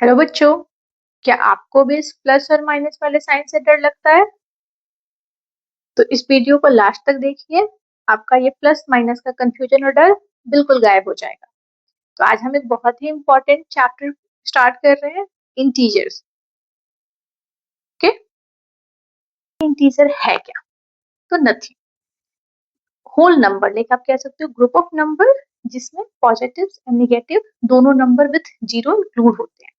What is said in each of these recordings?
Hello बच्चों, क्या आपको भी इस प्लस और माइनस वाले साइन से डर लगता है? तो इस वीडियो को लास्ट तक देखिए। आपका ये प्लस माइनस का कंफ्यूजन और डर बिल्कुल गायब हो जाएगा। तो आज हम एक बहुत ही इंपॉर्टेंट चैप्टर स्टार्ट कर रहे हैं, इंटीजर्स। ओके, इंटीजर है क्या? तो नथिंग, होल नंबर, लाइक आप कह सकते हो ग्रुप ऑफ नंबर जिसमें पॉजिटिव एंड नेगेटिव दोनों नंबर विद जीरो इंक्लूड होते हैं।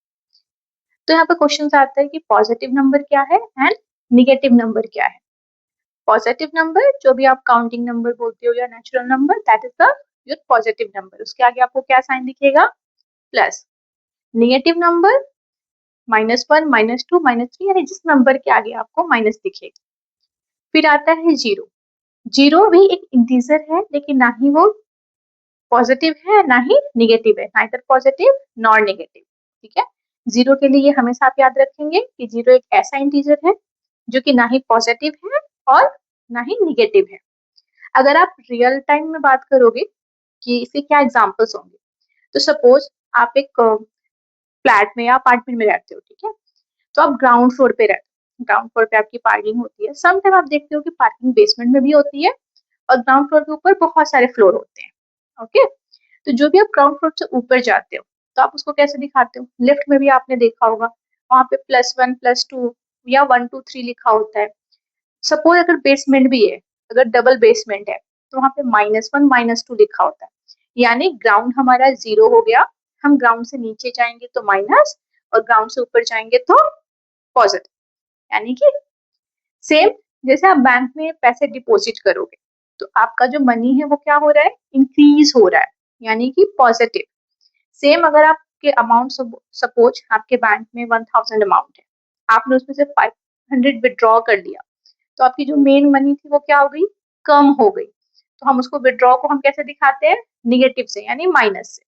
तो यहाँ पे क्वेश्चन आता है कि पॉजिटिव नंबर क्या है एंड निगेटिव नंबर क्या है। पॉजिटिव नंबर जो भी आप काउंटिंग नंबर बोलते हो या natural number, that is the your positive number. उसके आगे आपको क्या साइन दिखेगा? प्लस। नेगेटिव नंबर -1, -2, -3, यानी जिस नंबर के आगे आपको माइनस दिखेगा। फिर आता है जीरो। जीरो भी एक इंटीजर है, लेकिन ना ही वो पॉजिटिव है ना ही निगेटिव है, नाइदर पॉजिटिव नॉर नेगेटिव। ठीक है, जीरो के लिए हमेशा आप याद रखेंगे कि जीरो एक ऐसा इंटीजर है जो कि ना ही पॉजिटिव है और ना ही निगेटिव है। अगर आप रियल टाइम में बात करोगे कि इसके क्या एग्जांपल्स होंगे, तो सपोज आप एक फ्लैट में या अपार्टमेंट में रहते हो, ठीक है, तो आप ग्राउंड फ्लोर पे रहते हो। ग्राउंड फ्लोर पे आपकी पार्किंग होती है। सम टाइम आप देखते हो कि पार्किंग बेसमेंट में भी होती है और ग्राउंड फ्लोर के ऊपर बहुत सारे फ्लोर होते हैं। ओके, तो जो भी आप ग्राउंड फ्लोर से ऊपर जाते हो तो आप उसको कैसे दिखाते हो? लिफ्ट में भी आपने देखा होगा, वहां पे +1, +2 या 1 2 3 लिखा होता है। सपोज अगर बेसमेंट भी है, अगर डबल बेसमेंट है, तो वहां पे -1 -2 लिखा होता है। यानी ग्राउंड हमारा जीरो हो गया। हम ग्राउंड से नीचे जाएंगे तो माइनस, और ग्राउंड से ऊपर जाएंगे तो पॉजिटिव। यानी कि सेम जैसे आप बैंक में पैसे डिपॉजिट करोगे तो आपका जो मनी है वो क्या हो रहा है? इंक्रीज हो रहा है, यानी कि पॉजिटिव। सेम अगर आपके अमाउंट, सपोज आपके बैंक में 1000 अमाउंट है, आपने उसमें से 500 विड्रॉ कर लिया, तो आपकी जो मेन मनी थी वो क्या हो गई? कम हो गई। तो हम उसको विड्रॉ को हम कैसे दिखाते हैं? निगेटिव से, यानी माइनस से।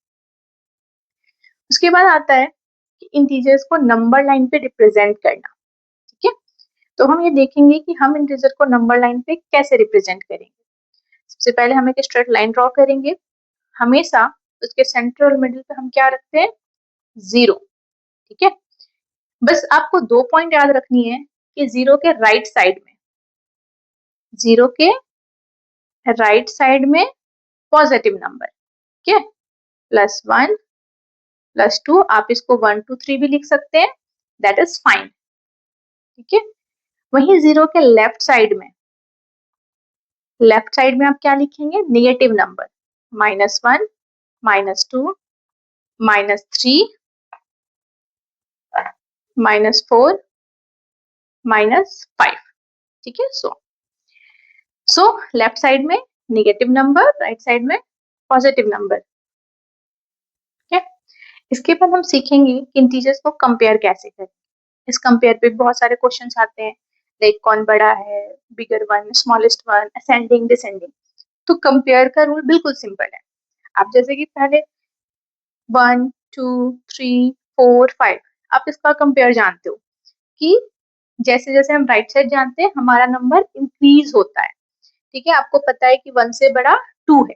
उसके बाद आता है कि इंटीजर्स को नंबर लाइन पे रिप्रेजेंट करना। ठीक है, तो हम ये देखेंगे कि हम इंटीजर को नंबर लाइन पे कैसे रिप्रेजेंट करेंगे। सबसे पहले हम एक स्ट्रेट लाइन ड्रॉ करेंगे। हमेशा उसके सेंटर और मिडिल पे हम क्या रखते हैं? जीरो। ठीक है, बस आपको 2 पॉइंट याद रखनी है कि जीरो के राइट साइड में, जीरो के राइट साइड में पॉजिटिव नंबर। ठीक है, +1, +2, आप इसको 1 2 3 भी लिख सकते हैं, दैट इज फाइन। ठीक है, वहीं जीरो के लेफ्ट साइड में आप क्या लिखेंगे? Negative number, -1, -2, -3, -4, -5। ठीक है, सो लेफ्ट साइड में नेगेटिव नंबर, राइट साइड में पॉजिटिव नंबर। ठीक है, इसके बाद हम सीखेंगे कि इंटीजर्स को कंपेयर कैसे करें। इस कंपेयर पे बहुत सारे क्वेश्चंस आते हैं, लाइक कौन बड़ा है, bigger one, smallest one, ascending, descending. तो कंपेयर का रूल बिल्कुल सिंपल है। आप जैसे कि पहले 1 2 3 4 5, आप इसका कंपेयर जानते हो कि जैसे जैसे हम राइट साइड जानते हैं हमारा नंबर इंक्रीज होता है। ठीक है, आपको पता है कि 1 से बड़ा 2 है।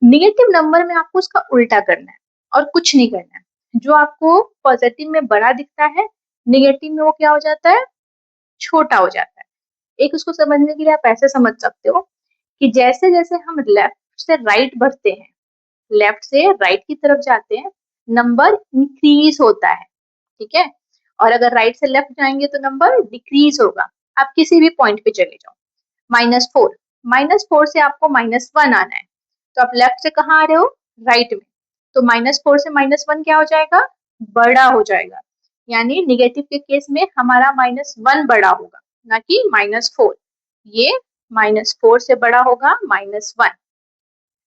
निगेटिव नंबर में आपको उसका उल्टा करना है और कुछ नहीं करना है। जो आपको पॉजिटिव में बड़ा दिखता है, निगेटिव में वो क्या हो जाता है? छोटा हो जाता है। एक उसको समझने के लिए आप ऐसे समझ सकते हो कि जैसे जैसे हम लेफ्ट से राइट बढ़ते हैं, लेफ्ट से राइट की तरफ जाते हैं, नंबर इंक्रीज होता है। ठीक है, और अगर राइट से लेफ्ट जाएंगे तो नंबर डिक्रीज होगा। आप किसी भी पॉइंट पे चले जाओ, -4, -4 से आपको -1 आना है, तो आप लेफ्ट से कहाँ आ रहे हो? राइट में। तो -4 से -1 क्या हो जाएगा? बड़ा हो जाएगा। यानी निगेटिव के केस में हमारा -1 बड़ा होगा, ना कि -4। ये -4 से बड़ा होगा -1।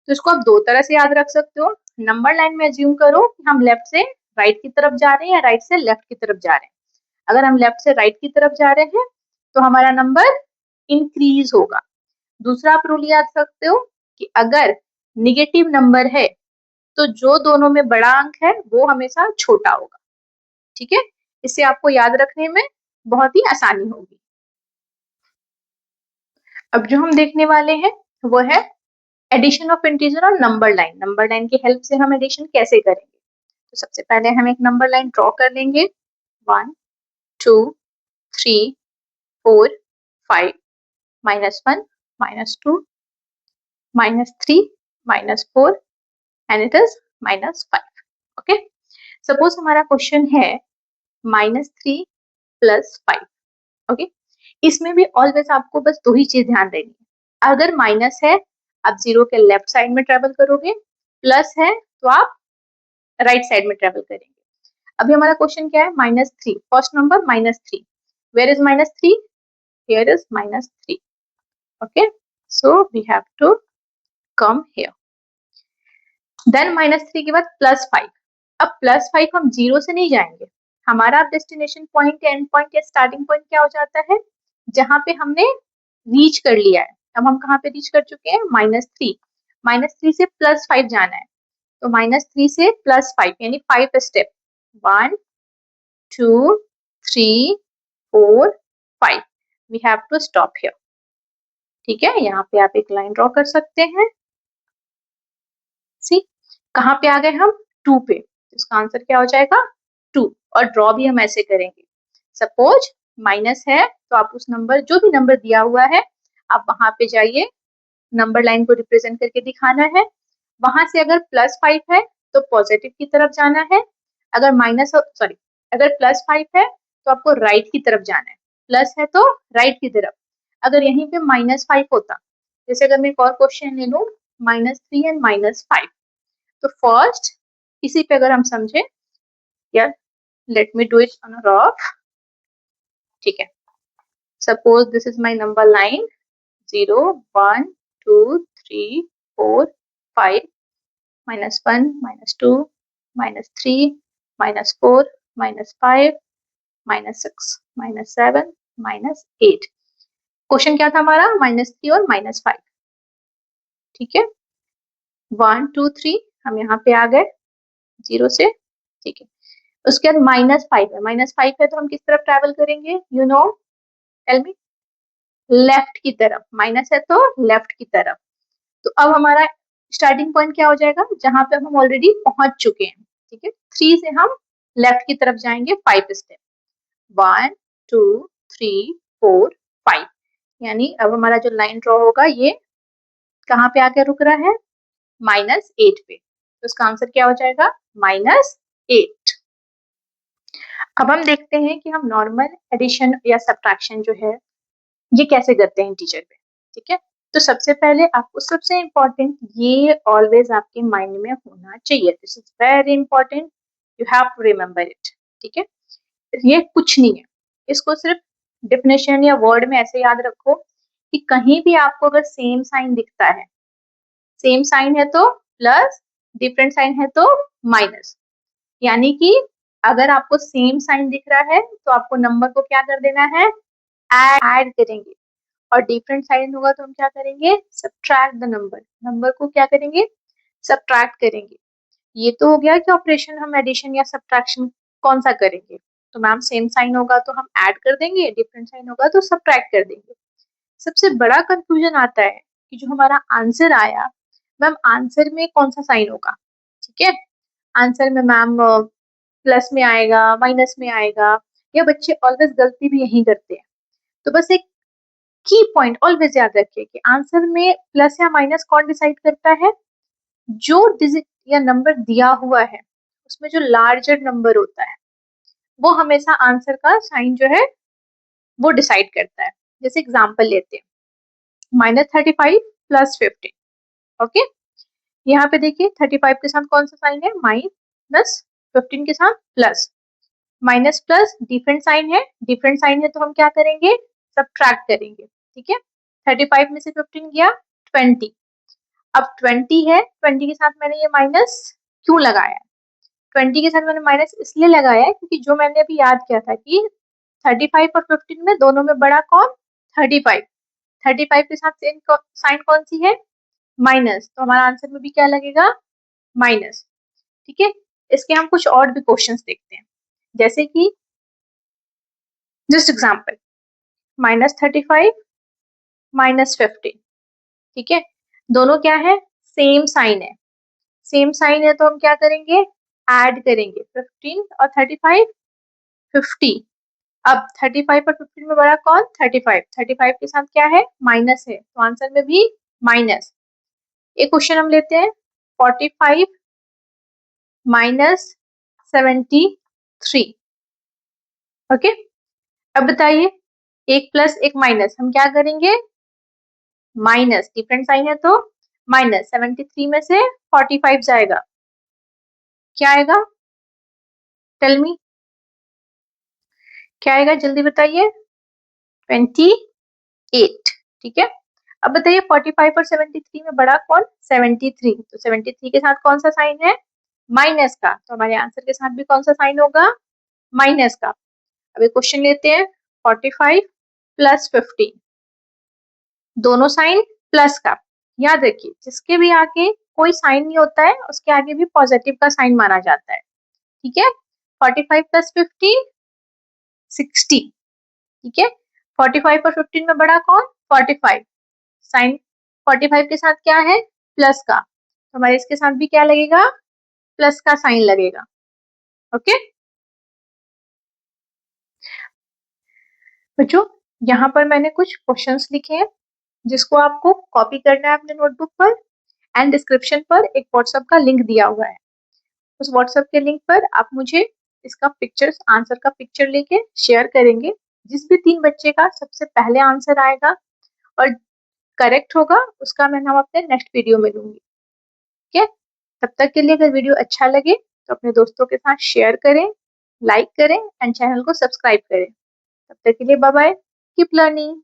तो इसको आप दो तरह से याद रख सकते हो। नंबर लाइन में अज्यूम करो कि हम लेफ्ट से राइट की तरफ जा रहे हैं या राइट से लेफ्ट की तरफ जा रहे हैं। अगर हम लेफ्ट से राइट की तरफ जा रहे हैं तो हमारा नंबर इंक्रीज होगा। दूसरा आप रूल याद सकते हो कि अगर निगेटिव नंबर है तो जो दोनों में बड़ा अंक है वो हमेशा छोटा होगा। ठीक है, इससे आपको याद रखने में बहुत ही आसानी होगी। अब जो हम देखने वाले हैं वो है एडिशन ऑफ इंटीजर और नंबर लाइन। नंबर लाइन की हेल्प से हम एडिशन कैसे करेंगे। तो सबसे पहले हम एक नंबर लाइन ड्रॉ कर लेंगे 1 2 3 4 5 -1 -2 -3 -4 and it is -5. Okay, suppose हमारा क्वेश्चन है -3 + 5. ओके, इसमें भी ऑलवेज आपको बस दो ही चीज ध्यान देनी है। अगर माइनस है आप जीरो के लेफ्ट साइड में ट्रेवल करोगे, प्लस है तो आप राइट साइड में ट्रेवल करेंगे। अभी हमारा क्वेश्चन क्या है, -3, first number -3, where is -3, here is -3. Okay, so we have to come here, then -3 के बाद +5. अब +5 हम जीरो से नहीं जाएंगे, हमारा डेस्टिनेशन पॉइंट या एंड पॉइंट या स्टार्टिंग पॉइंट क्या हो जाता है, जहां पे हमने रीच कर लिया है। अब हम कहाँ पे रीच कर चुके हैं, -3, -3 से +5 जाना है, तो -3 से +5 यानी 5 step, 1 2 3 4 5, we have to stop here. ठीक है, यहाँ पे आप एक लाइन ड्रॉ कर सकते हैं। सी, कहाँ पे आ गए हम, 2 पे, इसका आंसर क्या हो जाएगा 2, और ड्रॉ भी हम ऐसे करेंगे। सपोज माइनस है तो आप उस नंबर, जो भी नंबर दिया हुआ है आप वहां पे जाइए, नंबर लाइन को रिप्रेजेंट करके दिखाना है। वहां से अगर +5 है तो पॉजिटिव की तरफ जाना है, अगर अगर +5 है तो आपको राइट की तरफ जाना है, प्लस है तो राइट की तरफ। अगर यहीं पे -5 होता, जैसे अगर मैं एक और क्वेश्चन ले लूं, -3 एंड -5, तो फर्स्ट इसी पे अगर हम समझे, या let me do it on rough. ठीक है, suppose this is my number line 0 1 2 3 4 5, -1 -2 -3 -4 -5 -6 -7 -8. Question क्या था हमारा, -3 और -5. ठीक है, 1 2 3 हम यहाँ पे आ गए जीरो से. ठीक है, उसके बाद -5 है, -5 है तो हम किस तरफ ट्रेवल करेंगे, you know, tell me, left की तरफ, माइनस है तो लेफ्ट की तरफ. तो अब हमारा स्टार्टिंग पॉइंट क्या हो जाएगा, जहां पे हम ऑलरेडी पहुंच चुके हैं. ठीक है, 3 से हम लेफ्ट की तरफ जाएंगे 5 स्टेप, 1 2 3 4 5, यानी अब हमारा जो लाइन ड्रॉ होगा ये कहाँ पे आके रुक रहा है, -8 पे, तो इसका आंसर क्या हो जाएगा, -8. अब हम देखते हैं कि हम नॉर्मल एडिशन या सब्ट्रैक्शन जो है ये कैसे करते हैं टीचर पे. ठीक है, तो सबसे पहले आपको सबसे इम्पोर्टेंट ये ऑलवेज आपके माइंड में होना चाहिए, this is very important, you have to remember it. ठीक है, ये कुछ नहीं है, इसको सिर्फ डिफिनेशन या वर्ड में ऐसे याद रखो कि कहीं भी आपको अगर सेम साइन दिखता है, सेम साइन है तो प्लस, डिफरेंट साइन है तो माइनस, यानी कि अगर आपको सेम साइन दिख रहा है तो आपको नंबर को क्या कर देना है, ऐड करेंगे, और डिफरेंट साइन होगा तो हम क्या करेंगे, सब्ट्रैक्ट द नंबर, नंबर को क्या करेंगे, सब्ट्रैक्ट करेंगे. ये तो हो गया कि ऑपरेशन हम एडिशन या सब्ट्रैक्शन कौन सा करेंगे, तो मैम सेम साइन होगा तो हम ऐड कर देंगे, डिफरेंट साइन होगा तो सब्ट्रैक्ट कर देंगे. सबसे बड़ा कंफ्यूजन आता है कि जो हमारा आंसर आया, मैम आंसर में कौन सा साइन होगा. ठीक है, आंसर में मैम प्लस में आएगा, माइनस में आएगा, या बच्चे ऑलवेज गलती भी यही करते हैं. तो बस एक की पॉइंट ऑलवेज याद रखिए कि आंसर में प्लस या माइनस कौन डिसाइड करता है, जो डिजिट या नंबर दिया हुआ है उसमें जो लार्जर नंबर होता है वो हमेशा आंसर का साइन जो है वो डिसाइड करता है. जैसे एग्जांपल लेते हैं, -35 + 15. ओके, यहाँ पे देखिए 35 के साथ कौन सा साइन है, माइनस, 15 के साथ plus, minus plus different sign है, डिफरेंट साइन है तो हम क्या करेंगे, सब्ट्रैक्ट करेंगे. ठीक है, 35 में से 15 गया 20, अब 20 है, 20 के साथ मैंने ये माइनस क्यों लगाया, 20 के साथ मैंने माइनस इसलिए लगाया है क्योंकि जो मैंने अभी याद किया था कि 35 और 15 में दोनों में बड़ा कौन, 35, 35 के साथ साइन कौन सी है, माइनस, तो हमारा आंसर में भी क्या लगेगा, माइनस. ठीक है, इसके हम कुछ और भी क्वेश्चंस देखते हैं, जैसे कि जस्ट एग्जांपल, -35 -15. ठीक है, दोनों क्या है, सेम साइन है, सेम साइन है तो हम क्या करेंगे, ऐड करेंगे 15 और 35 50। अब 35 और 15 में बड़ा कौन? 35। 35 के साथ क्या है? माइनस है, तो आंसर में भी माइनस। एक क्वेश्चन हम लेते हैं 45 माइनस 73। ओके, अब बताइए एक प्लस एक माइनस, हम क्या करेंगे? माइनस, डिफरेंट साइन है तो माइनस। 73 में से 45 जाएगा, क्या आएगा? टेल मी, क्या आएगा? जल्दी बताइए। 28। ठीक है, अब बताइए 45 और 73 में बड़ा कौन? 73। तो 73 के साथ कौन सा साइन है? माइनस का, तो हमारे आंसर के साथ भी कौन सा साइन होगा? माइनस का। अब एक क्वेश्चन लेते हैं 45 प्लस 15, दोनों साइन प्लस का। याद रखिए जिसके भी आगे कोई साइन नहीं होता है उसके आगे भी पॉजिटिव का साइन माना जाता है। ठीक है, 45 प्लस 15 60। ठीक है, 45 और 15 में बड़ा कौन? 45। साइन 45 के साथ क्या है? प्लस का, तो हमारे इसके साथ भी क्या लगेगा? प्लस का साइन लगेगा। ओके बच्चों, यहाँ पर मैंने कुछ क्वेश्चंस लिखे हैं जिसको आपको कॉपी करना है अपने नोटबुक पर, एंड डिस्क्रिप्शन पर एक व्हाट्सएप का लिंक दिया हुआ है। उस व्हाट्सएप के लिंक पर आप मुझे इसका पिक्चर्स, आंसर का पिक्चर लेके शेयर करेंगे। जिस भी 3 बच्चे का सबसे पहले आंसर आएगा और करेक्ट होगा उसका मैं नाम अपने नेक्स्ट वीडियो में लूंगी। ठीक है, तब तक के लिए अगर वीडियो अच्छा लगे तो अपने दोस्तों के साथ शेयर करें, लाइक करें एंड चैनल को सब्सक्राइब करें। तब तक के लिए बाय बाय, कीप लर्निंग।